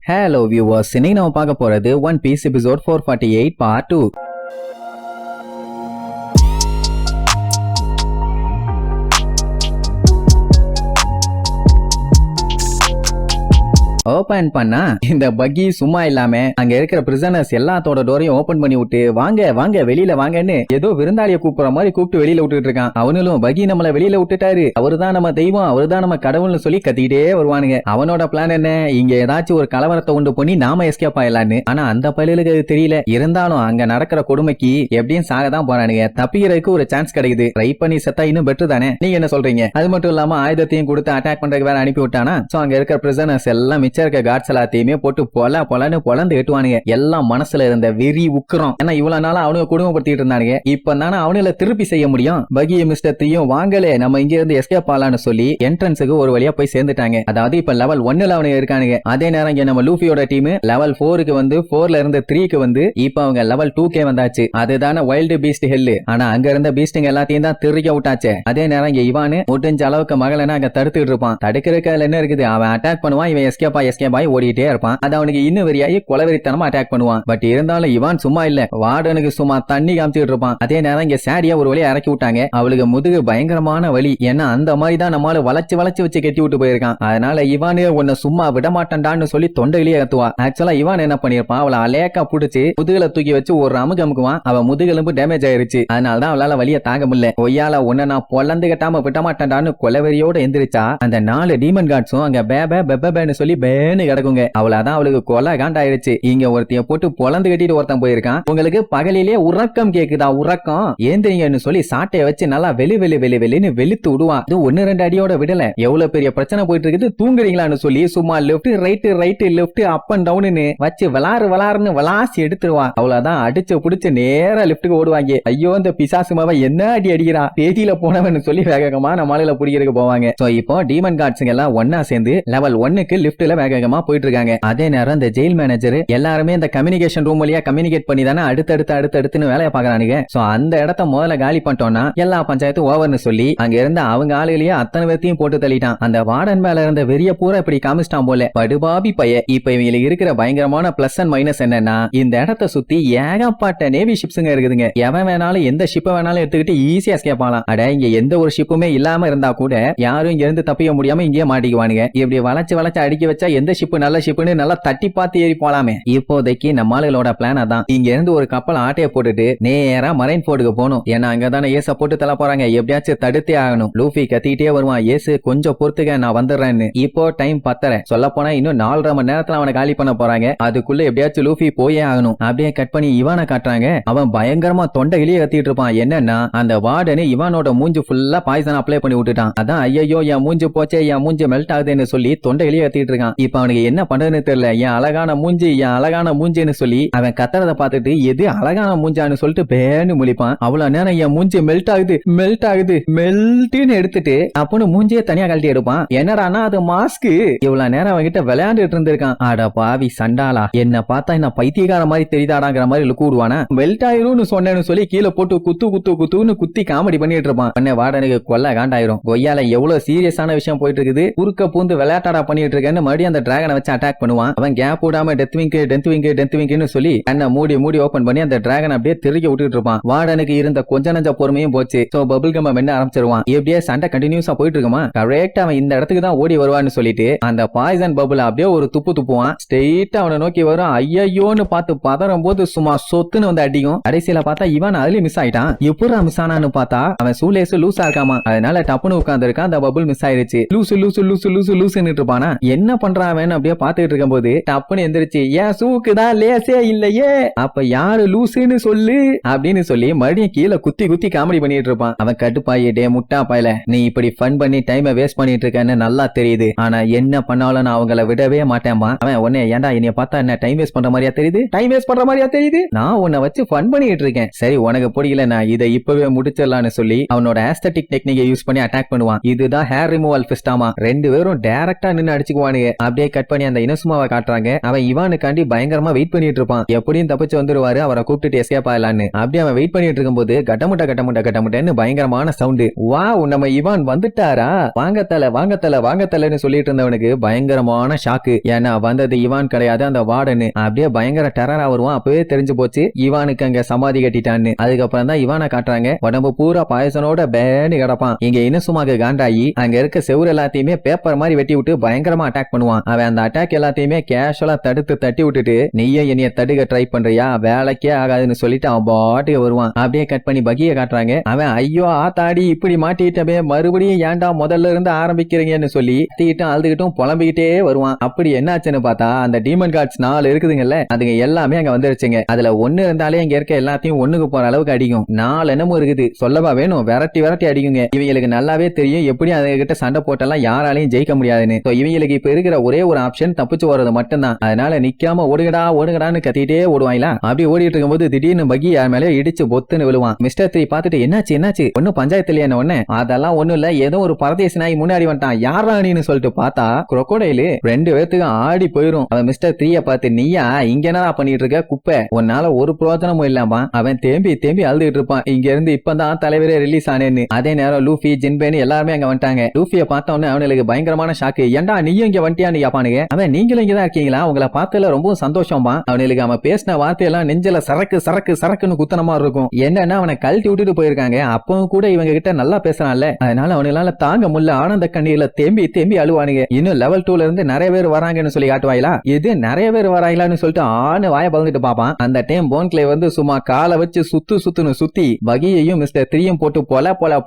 Hello viewers, இன்னைக்கு நம்ம பார்க்க போறது One Piece episode 448 part 2. Open பண்ணா இந்த பக்கி சும்மா இல்லாம அங்க இருக்கிற பிரிசனர்ஸ் எல்லாத்தோட டோரையும் ஓபன் பண்ணி விட்டு வாங்க வாங்க வெளியில வாங்கன்னு ஏதோ விருந்தாளிய கூப்பிடுற மாதிரி கூப்பிட்டு வெளியில விட்டுட்டு இருக்கான். அவனும் பக்கி நம்மள வெளியில விட்டுட்டாரு, அவருதான் நம்ம தெய்வம், அவருதான் நம்ம கடவுள்னு சொல்லி கத்திக்கிட்டே வருவானுங்க. அவனோட பிளான் என்ன, இங்க ஏதாச்சும் ஒரு கலவரத்தை உண்டு பண்ணி நாம எஸ்கேப் ஆயிடலான்னு. ஆனா அந்த பள்ளிகளுக்கு அது தெரியல. இருந்தாலும் அங்க நடக்கிற கொடுமைக்கு எப்படியும் சாகதான் போறானுங்க. தப்பிக்கிறதுக்கு ஒரு சான்ஸ் கிடைக்குது. ட்ரை பண்ணி செத்தா இன்னும் பெட்டர் தானே, நீங்க என்ன சொல்றீங்க? அது மட்டும் இல்லாம ஆயுதத்தையும் கொடுத்து அட்டாக் பண்றதுக்கு வேற அனுப்பி விட்டானா. சோ அங்க இருக்கிற பிரிசனர்ஸ் எல்லாம் மிச்சம் இருக்க காட்ஸ் எல்லாத்தையுமே போட்டு பொலன்னு பொலந்து எட்டுவானுங்க. எல்லாம் மனசுல இருந்த வெறி உக்குறோம். ஏன்னா இவ்வளவு நாளா அவனுங்க குடும்பப்படுத்திட்டு இருந்தானுங்க. இப்ப தானே அவனுல திருப்பி செய்ய முடியும். பகிய மிஸ்டர் 3யும் வாங்கலே நம்ம இங்க இருந்து எஸ்கேப் ஆலான்னு சொல்லி என்ட்ரன்ஸுக்கு ஒரு வழியா போய் சேர்ந்துட்டாங்க. அதாவது இப்ப லெவல் 1ல அவனுங்க இருக்கானுங்க. அதே நேரம் இங்க நம்ம லூஃபியோட டீம் லெவல் 4க்கு வந்து 4ல இருந்து 3க்கு வந்து இப்ப அவங்க லெவல் 2கே வந்தாச்சு. அதுதானே வைல்டு பீஸ்ட் ஹெல். ஆனா அங்க இருந்த பீஸ்டுங்க எல்லாத்தையும் தான் திருக்க விட்டாச்சே. அதே நேரம் இங்க இவானு முடிஞ்ச அளவுக்கு மகளனா அங்க தடுத்துட்டு இருப்பான். தடுக்கிறதுக்கு அதுல என்ன இருக்குது, அவன் அட்டாக் பண்ணுவான், இவன் எஸ்கேப் ஆகி ஓடிட்டே இருப்பான். அது அவனுக்கு இன்னும் வெறியாகி கொலவெறித்தனமா அட்டாக் பண்ணுவான். பட் இருந்தாலும் இவான் சும்மா இல்ல, வார்டனுக்கு சும்மா தண்ணி காமிச்சிட்டு இருப்பான். அதே நேரம் இங்க சாரியா ஒரு வழியா இறக்கி விட்டாங்க. அவளுக்கு முதுகு பயங்கரமான வலி. ஏன்னா அந்த மாதிரி தான் நம்மளால வளைச்சு வச்சு கட்டி விட்டு போயிருக்கான். அதனால இவானு உன்னை சும்மா விட மாட்டான்டான்னு சொல்லி தொண்டையிலேயே கத்துவா. ஆக்சுவலா இவான் என்ன பண்ணிருப்பான், அவளை அலேக்கா புடிச்சு முதுகுல தூக்கி வச்சு ஒரு அமுக்குவான். அவ முதுகெலும்பு டேமேஜ் ஆயிருச்சு. அதனாலதான் அவளால வலிய தாங்க முடியல. ஒய்யால உன்னை நான் பொல்லந்து கட்டாம விட மாட்டான்டான்னு கொலவெறியோட எந்திரிச்சா அந்த 4 டீமன் காட்ஸும் அங்க பேபேன்னு சொல்லி பேன்னு கிடக்குங்க. அவளாதான் அவளுக்கு கொலை காண்டாயிருச்சு. இங்க ஒருத்தைய போட்டு பொலந்து கட்டிட்டு ஒருத்தன் போயிருக்கான். உங்களுக்கு பகலிலே உறக்கம் கேக்குதா, உறக்கம் ஏந்திரிங்கன்னு சொல்லி சாட்டைய வச்சு நல்லா வெளின்னு வெளுத்து விடுவான். இது 1-2 அடியோட விடல. எவ்வளவு பெரிய பிரச்சனை போயிட்டு இருக்குது, தூங்குறீங்களான்னு சொல்லி சும்மா left right left up and டவுன்னு வச்சு விளாறுன்னு விளாசி எடுத்துருவான். அவ்வளவுதான், அடிச்சு புடிச்சு நேரா லெப்ட்டுக்கு ஓடுவாங்க. ஐயோ இந்த பிசாசு மாவ என்ன அடி அடிக்கிறா, தேதியில போனவன்னு சொல்லி வேகமா நம்மளால புடிக்கிறதுக்கு போவாங்க. சோ இப்போ டீமன் கார்ட்ஸுங்க எல்லாம் ஒன்னா சேர்ந்து லெவல் 1க்கு லிஃப்ட்ல வேகமா போயிட்டு இருக்காங்க. அதே நேரம் இந்த ஜெயில் மேனேஜர் எல்லாருமே இந்த கம்யூனிகேஷன் ரூம் வழியா கம்யூனிகேட் பண்ணி தானே அடுத்தடுத்துன்னு வேலையை பாக்குறானுங்க. சோ அந்த இடத்த முதல்ல காலி பண்ணிட்டோம்னா எல்லா பஞ்சாயத்தும் ஓவர்னு சொல்லி அங்க இருந்த அவங்க ஆளுகளையே அத்தனை பேர்த்தையும் போட்டு தள்ளிட்டான். அந்த வார்டன் மேல இருந்த வெறிய பூரா இப்படி காமிச்சிட்டான் போல. படுபாபி பைய. இப்ப இவங்களுக்கு இருக்கிற பயங்கரமான பிளஸ் அண்ட் மைனஸ் என்னன்னா, இந்த இடத்த சுத்தி ஏகப்பட்ட நேவி ஷிப்ஸுங்க இருக்குதுங்க. எவன் வேணாலும் எந்த ஷிப்பை வேணாலும் எடுத்துக்கிட்டு ஈஸியா எஸ்கேப் ஆகலாம். அட இங்க எந்த ஒரு ஷிப்புமே இல்லாம இருந்தா கூட யாரும் இங்க இருந்து தப்பிக்க முடியாம இங்கே மாட்டிக்குவானுங்க. இப்படி வளைச்சு அடிக்க வச்சா எந்த ஷிப்பு நல்ல ஷிப்புன்னு நல்லா தட்டி பார்த்து ஏறி போலாமே. இப்போதைக்கு நம்ம ஆளுகளோட பிளான் அதான். இங்க இருந்து ஒரு கப்பல் ஆட்டைய போட்டுட்டு நேரா மரைன் போர்ட்டுக்கு போகணும். ஏன்னா அங்கதானே ஏச போட்டு தள்ள போறாங்க. எப்படியாச்சும் தடுத்தே ஆகணும். லூஃபி கத்திட்டே வருவான், ஏசு கொஞ்சம் பொறுத்துக்க நான் வந்துடுறேன்னு. இப்போ டைம் 10:30. சொல்ல போனா இன்னும் 4.5 மணி நேரத்துல அவனை காலி பண்ண போறாங்க. அதுக்குள்ள எப்படியாச்சும் லூஃபி போயே ஆகணும். அப்படியே கட் பண்ணி இவானை காட்டுறாங்க. அவன் பயங்கரமா தொண்டையிலேயே கத்திட்டு இருப்பான். என்னன்னா அந்த வார்டனு இவானோட மூஞ்சு ஃபுல்லா பாய்சன் அப்ளை பண்ணி விட்டுட்டான். அதான் ஐயோ என் மூஞ்சு போச்சே, என் மூஞ்சு மெல்ட் ஆகுதுன்னு சொல்லி தொண்டையிலேயே கத்திட்டு இருக்கான். இப்ப அவனுக்கு என்ன பண்றதுன்னு தெரியல. என் அழகான மூஞ்சின்னு சொல்லி அவன் கத்துறத பார்த்துட்டு எது அழகான மூஞ்சான்னு சொல்லிட்டு பேன்னு முழிப்பான். அவ்வளவு நேரம் என் மூஞ்சி மெல்ட் ஆகுதுன்னு எடுத்துட்டு அப்பன்னு மூஞ்சியே தனியா கழட்டி எடுப்பான். என்னடானா அது மாஸ்க். இவ்வளவு நேரம் அவன்கிட்ட விளையாண்டுட்டு இருந்திருக்கான். அட பாவி சண்டாளா, என்ன பார்த்தா என்ன பைத்தியக்கார மாதிரி தெரியுதாடாங்கிற மாதிரி லுக்கு விடுவானா. மெல்ட் ஆயிரும்னு சொன்னேன்னு சொல்லி கீழே போட்டு குத்துன்னு குத்தி காமெடி பண்ணிட்டு இருப்பான். பண்ண வாடனுக்கு கொல்ல காண்டாயிரும். கொய்யால எவ்வளவு சீரியஸான விஷயம் போயிட்டு இருக்குது, குறுக்க பூந்து விளையாட்டாடா பண்ணிட்டு இருக்கேன்னு மறுபடியும் அந்த டிராகனை வச்சு அட்டாக் பண்ணுவான். அவன் கேப் விடாம டெத் விங்க்னு சொல்லி கண்ணை மூடி ஓபன் பண்ணி அந்த டிராகன் அப்படியே திருக்கி விட்டுட்டு இருப்பான். வார்டனுக்கு இருந்த கொஞ்ச நஞ்ச பொறுமையும் போச்சு. சோ பபிள் கம் மென்ன ஆரம்பிச்சிருவான். எப்படியே சண்டை கண்டினியூஸா போயிட்டு இருக்குமா. கரெக்டா அவன் இந்த இடத்துக்கு தான் ஓடி வருவான்னு சொல்லிட்டு அந்த பாய்சன் பபிள் அப்படியே ஒரு துப்புவான். ஸ்ட்ரெயிட்டா அவனை நோக்கி வரும். ஐயோன்னு பார்த்து பதறும் போது சும்மா சொத்துன்னு வந்து அடிக்கும். கடைசியில பார்த்தா இவன் அதுலயும் மிஸ் ஆயிட்டான். எப்படா மிஸ் ஆனான்னு பார்த்தா அவன் சூலேஸ் லூஸா இருக்காமா. அதனால டப்புன்னு உட்கார்ந்து இருக்கான். அந்த பபிள் மிஸ் ஆயிருச்சு. லூசுன்னு இருப்பானா. என்ன பண்றான் அப்படியே பாத்துட்டு இருக்கும் போது டப்புன்னு எந்திரிச்சு ஏன் சூக்கு தான் லேசே இல்லையே, அப்ப யாரு லூசுன்னு சொல்லு அப்படின்னு சொல்லி மறுபடியும் கீழே குத்தி காமெடி பண்ணிட்டு இருப்பான். அவன் கட்டுப்பாயிட்டே முட்டா பாயல, நீ இப்படி ஃபன் பண்ணி டைமை வேஸ்ட் பண்ணிட்டு இருக்கன்னு நல்லா தெரியுது. ஆனா என்ன பண்ணாலும் நான் அவங்கள விடவே மாட்டேன்பா. அவன் உன்னை ஏன்டா என்னைய பார்த்தா என்ன டைம் வேஸ்ட் பண்ற மாதிரியா தெரியுது, நான் உன்னை வச்சு ஃபன் பண்ணிட்டு இருக்கேன். சரி உனக்கு பிடிக்கல, நான் இதை இப்பவே முடிச்சிடலான்னு சொல்லி அவனோட ஆஸ்தட்டிக் டெக்னிக்கை யூஸ் பண்ணி அட்டாக் பண்ணுவான். இதுதான் ஹேர் ரிமூவல் ஃபிஸ்டாமா. 2 பேரும் டைரக்டா நின்னு அடிச்சுக்குவானுங்க. அப்படியே கட் பண்ணி அந்த இனசுமாவை காட்டுறாங்க. அவன் இவானுக்காண்டி பயங்கரமா வெயிட் பண்ணிட்டு இருப்பான். எப்படியும் தப்பிச்சு வந்துருவாரு, அவரை கூப்பிட்டு எஸ்கேப் ஆகலான்னு. அப்படியே அவன் வெயிட் பண்ணிட்டு இருக்கும்போது கட்டமுட்டன்னு பயங்கரமான சவுண்டு. வாவ், நம்ம இவான் வந்துட்டாரா, வாங்கத்தலன்னு சொல்லிட்டு இருந்தவனுக்கு பயங்கரமான ஷாக்கு. ஏன்னா வந்தது இவான் கிடையாது, அந்த வார்டனு. அப்படியே பயங்கர டெரரா வருவான். அப்பவே தெரிஞ்சு போச்சு இவானுக்கு அங்க சமாதி கட்டிட்டான்னு. அதுக்கப்புறம் தான் இவானை காட்டுறாங்க. உடம்பு பூரா பாயசனோட பேனு கிடப்பான். இங்க இனசுமாக்கு காண்டாயி அங்க இருக்க செவுரு எல்லாத்தையுமே பேப்பர் மாதிரி வெட்டி விட்டு பயங்கரமா அட்டாக் பண்ணுவான். அவன் அந்த அட்டாக் எல்லாத்தையுமே கேஷுவலா தட்டி விட்டுட்டு, நீயும் என்னைய தடுக்க ட்ரை பண்றியா, வேலைக்கே ஆகாதுன்னு சொல்லிட்டு அவன் பாட்டுக்கு வருவான். அப்படியே கட் பண்ணி பகிய காட்டுறாங்க. அவன் ஐயோ ஆத்தாடி இப்படி மாட்டிட்டமே, மறுபடியும் ஏன்டா முதல்ல இருந்து ஆரம்பிக்கிறீங்கன்னு சொல்லி தீட்டும் அழுதுகிட்டும் புலம்பிக்கிட்டே வருவான். அப்படி என்னாச்சுன்னு பார்த்தா அந்த டீமன் கார்ட்ஸ் 4 இருக்குதுங்கல்ல, அதுங்க எல்லாமே அங்க வந்துருச்சுங்க. அதுல ஒண்ணு இருந்தாலே இங்க இருக்க எல்லாத்தையும் ஒண்ணுக்கு போற அளவுக்கு அடிக்கும். 4 என்னமும் இருக்குது, சொல்லவா வேணும், விரட்டி அடிக்குங்க. இவங்களுக்கு நல்லாவே தெரியும் எப்படி அதுங்க கிட்ட சண்டை போட்டெல்லாம் யாராலையும் ஜெயிக்க முடியாதுன்னு. இவங்களுக்கு இப்ப இருக்கிற ஒரே ஒரு ஆப்ஷன் தப்பிச்சு வர்றது மட்டும்தான். அதனால நிக்காம ஓடுங்கடான்னு கத்திட்டே ஓடுவாங்களா. அப்படி ஓடிட்டு இருக்கும்போது திடீர்னு பகி யார் மேலே இடிச்சு பொத்துன்னு விழுவான். மிஸ்டர் 3 பார்த்துட்டு என்னாச்சு ஒன்னும் பஞ்சாயத்து இல்லையா ஒண்ணு, அதெல்லாம் ஒண்ணும் இல்ல, ஏதோ ஒரு பரதேசி நாய் முன்னாடி வந்துட்டான், யாரா நீன்னு சொல்லிட்டு பார்த்தா crocodile 2 பேத்துக்கு ஆடி போயிரும். அவன் மிஸ்டர் 3 பார்த்து, நீயா இங்க என்ன பண்ணிட்டு இருக்க குப்பை, உன்னால ஒரு பிரோஜனமும் இல்லாம அவன் தேம்பி அழுதுட்டு இருப்பான். இங்க இருந்து இப்பதான் தலைவரே ரிலீஸ் ஆனேன்னு. அதே நேரம் லூஃபி ஜின்பேன் எல்லாருமே அங்க வந்துட்டாங்க. லூஃபியை பார்த்த உடனே அவனுக்கு பயங்கரமான ஷாக்கு. ஏண்டா நீயும் இங்க வந்துட்டியான்னு கேப்பானுங்க. அவன் நீங்களும் இங்கதான் இருக்கீங்களா, உங்களை பார்த்ததுல ரொம்ப சந்தோஷமா. அவனுக்கு அவன் பேசின வார்த்தையெல்லாம் நெஞ்சல சரக்குன்னு குத்தனமா இருக்கும். என்னன்னா அவனை கழட்டி விட்டுட்டு போயிருக்காங்க. அப்பவும் கூட இவங்க கிட்ட நல்லா பேசுறான்ல, அதனால அவனால தாங்க முடியல, ஆனந்த கண்ணீர்ல தேம்பி அழுவானுங்க. இன்னும் லெவல் 2ல இருந்து நிறைய பேர் வராங்கன்னு சொல்லி காட்டுவாங்களா, இது நிறைய பேர் வராங்களான்னு சொல்லிட்டு ஆணு வாய பறந்துட்டு பாப்பான். அந்த டைம் போன்க்ளே வந்து சும்மா காலை வச்சு சுத்துன்னு சுத்தி பகியையும் மிஸ்டர் 3யும் போட்டு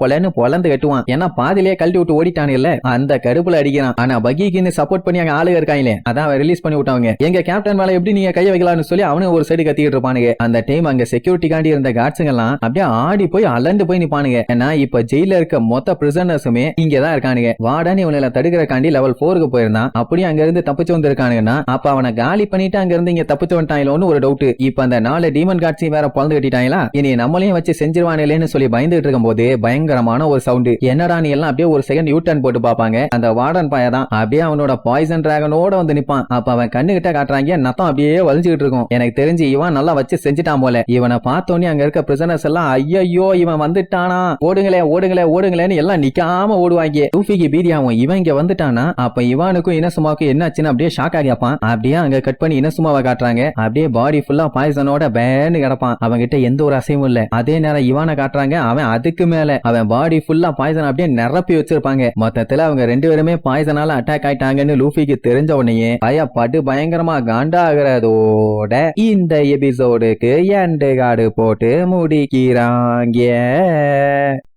பொலன்னு பொலந்து கட்டுவான். ஏன்னா பாதிலேயே கழட்டி விட்டு ஓடிட்டானுல்ல, அந்த கடுப்புல அடிக்கிறான். ஆனா பகிக்கு சப்போர்ட் பண்ணி அங்க ஆளுங்க இருக்காங்களே, அதான் ரிலீஸ் பண்ணி விட்டாங்க. எங்க கேப்டன் மேல எப்படி நீங்க கைய வைக்கலாம்னு சொல்லி அவனு ஒரு சைடு கத்திக்கிட்டு இருப்பானுங்க. அந்த டைம் அங்க செக்யூரிட்டி காண்டி இருந்த கார்ட்ஸுங்க எல்லாம் அப்படியே ஆடி போய் அலண்டு போய் நிப்பானுங்க. ஏன்னா இப்ப ஜெயில இருக்க மொத்த பிரிசனர்ஸுமே இங்கதான் இருக்கானுங்க. வார்டன் இவனை தடுக்கிறக்காண்டி லெவல் 4க்கு போயிருந்தான். அப்படியே அங்க இருந்து தப்பிச்சு வந்திருக்கானுங்கன்னா அப்ப அவனை காலி பண்ணிட்டு அங்க இருந்து இங்க தப்பிச்சு வந்துட்டாங்களோன்னு ஒரு டவுட். இப்ப அந்த 4 டீமன் கார்ட்ஸையும் வேற பொழந்து கட்டிட்டாங்களா, இனி நம்மளையும் வச்சு செஞ்சிருவானேன்னு சொல்லி பயந்துட்டு இருக்கும் போது பயங்கரமான ஒரு சவுண்ட். என்னடா நீ எல்லாம் அப்படியே ஒரு செகண்ட் யூ டர்ன் போட்டு பாப்பாங்க. அந்த வார்டன் பையதான் அப்படியே அவனோட பாய்சன் டிராகனோட வந்து நிப்பான். அப்ப அவன் கண்ணு கிட்ட காட்டுறாங்க, நத்தம் அப்படியே வலிஞ்சுக்கிட்டு இருக்கும். எனக்கு தெரிஞ்சு இவன் நல்லா வச்சு செஞ்சுட்டான் போல. இவனை பார்த்தோன்னே அங்க இருக்க பிரிசனர்ஸ் எல்லாம் ஐயோ இவன் வந்துட்டானா, ஓடுங்களேன்னு எல்லாம் நிக்காம ஓடுவாங்க. லூஃபிக்கு பீதியாவும் இவன் இங்க வந்துட்டானா அப்ப இவானுக்கும் இனசுமாவுக்கும் என்னாச்சுன்னு அப்படியே ஷாக் ஆகிப்பான். அப்படியே அங்க கட் பண்ணி இனசுமாவை காட்டுறாங்க. அப்படியே பாடி ஃபுல்லா பாய்சனோட பேன்னு கிடப்பான். அவன்கிட்ட எந்த ஒரு அசைவும் இல்ல. அதே நேரம் இவானை காட்டுறாங்க, அவன் அதுக்கு மேல அவன் பாடி ஃபுல்லா பாய்சன் அப்படியே நிரப்பி வச்சிருப்பாங்க. மொத்தத்துல அவங்க 2 பேருமே பாய்சனால அட்டாக் ஆயிட்டாங்கன்னு லூஃபிக்கு தெரிஞ்ச உடனே பயப்பட்டு பயங்கரமா காண்டாகிறதோட இந்த எபிசோடுக்கு எண்டு கார்டு போட்டு முடிக்கிறாங்க.